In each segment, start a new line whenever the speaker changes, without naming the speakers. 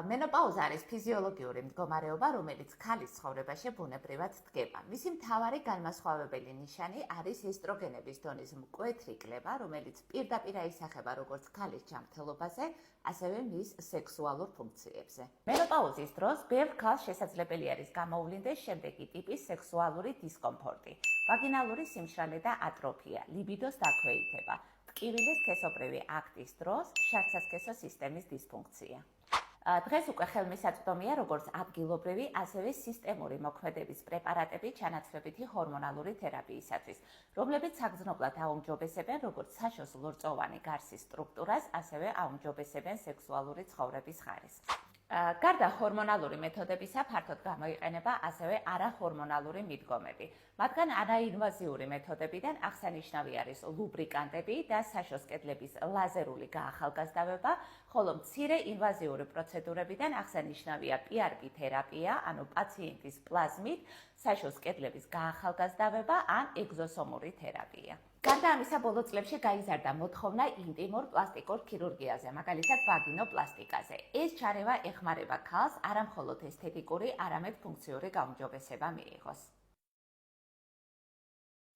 მენოპაუზა არის ფიზიოლოგიური მდგომარეობა, რომელიც ქალის ცხოვრებაში ბუნებრივად დგება. მისი მთავარი განმასხვავებელი ნიშანი არის ესტროგენების დონის მკვეთრი კლება, რომელიც პირდაპირ აისახება როგორც ქალის ჯანმრთელობაზე, ასევე მის სექსუალურ ფუნქციებზე. მენოპაუზის დროს ბევრ ქალს შესაძლებელი არის გამოუვლინდეს შემდეგი ტიპის სექსუალური დისკომფორტი: ვაგინალური სიმშრალე და ატროფია, ლიბიდოს დაქვეითება, ტკივილის სქესობრივი აქტის დროს შარცასქესო სისტემის დისფუნქცია. დღეს უკვე ხელმისაწვდომია როგორც ადგილობრივი, ასევე სისტემური მოქმედების პრეპარატები ჩანაცვლებითი ჰორმონალური თერაპიისათვის, რომლებიც საგრძნობლად აუმჯობესებენ როგორც საშოს ლორწოვანი გარსის სტრუქტურას, ასევე აუმჯობესებენ სექსუალური ცხოვრების ხარისხს. გარდა ჰორმონალური მეთოდებისა, ფართოდ გამოიყენება ასევე არahormonალური მიდგომები. მათგან არაინვაზიური მეთოდებიდან აღსანიშნავი არის ლუბრიკანტები და საშოს კედლების ლაზერული გაახალგაზრდავება, ხოლო მცირე ინვაზიური პროცედურებიდან აღსანიშნავია PRP თერაპია, ანუ პაციენტის პლაზმით საშოს კედლების გაახალგაზრდავება ან ეგზოსომური თერაპია. გარდა ამისა, ბოლო წლებში გაიზარდა მოთხოვნა ინტიმურ პლასტიკურ ქირურგიაზე, მაგალითად ვაგინოპლასტიკაზე. ეს ჩარევა ეხმარება ქალს არა მხოლოდ ესთეტიკური, არამედ ფუნქციური გაუმჯობესება მიიღოს.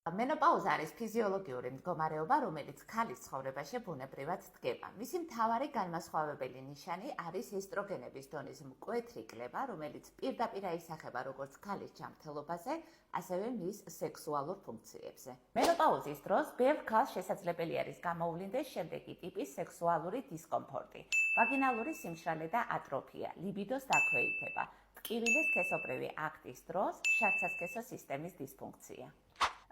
მენოპაუზა არის ფიზიოლოგიური მდგომარეობა, რომელიც ქალის ცხოვრებაში ბუნებრივად დგება. მისი მთავარი განმასხვავებელი ნიშანი არის ესტროგენების დონის მკვეთრი კლება, რომელიც პირდაპირ აისახება როგორც ქალის ჯანმრთელობაზე, ასევე მის სექსუალურ ფუნქციებზე. მენოპაუზის დროს ბევრ ქალს შესაძლებელი არის გამოუვლინდეს შემდეგი ტიპის სექსუალური დისკომფორტი: ვაგინალური სიმშრალე და ატროფია, ლიბიდოს დაქვეითება, ტკივილის სქესობრივი აქტის დროს შარცასქესო სისტემის დისფუნქცია.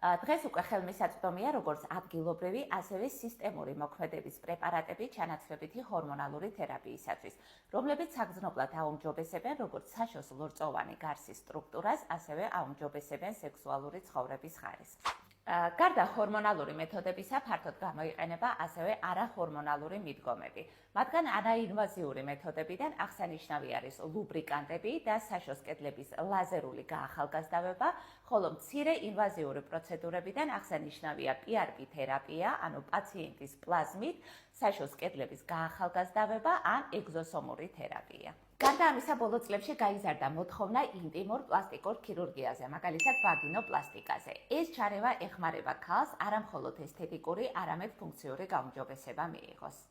დღეს უკვე ხელმისაწვდომია როგორც ადგილობრივი, ასევე სისტემური მოქმედების პრეპარატები ჩანაცვლებითი ჰორმონალური თერაპიისათვის, რომლებიც საგრძნობლად აუმჯობესებენ როგორც საშოს ლორწოვანი გარსის სტრუქტურას, ასევე აუმჯობესებენ სექსუალური ცხოვრების ხარისხს. გარდა ჰორმონალური მეთოდებისა, ფართოდ გამოიყენება ასევე არahormonალური მიდგომები. მათგან არაინვაზიური მეთოდებიდან აღსანიშნავი არის ლუბრიკანტები და საშოს კედლების ლაზერული გაახალგაზრდავება, ხოლო მცირე ინვაზიური პროცედურებიდან აღსანიშნავია PRP თერაპია, ანუ პაციენტის პლაზმით საშოს კედლების გაახალგაზრდავება ან ეგზოსომური თერაპია. გარდა ამისა, ბოლო წლებში გაიზარდა მოთხოვნა ინტიმურ პლასტიკურ ქირურგიაზე, მაგალითად ვაგინოპლასტიკაზე. ეს ჩარევა ეხმარება ქალს არა მხოლოდ ესთეტიკური, არამედ ფუნქციური გაუმჯობესება მიიღოს.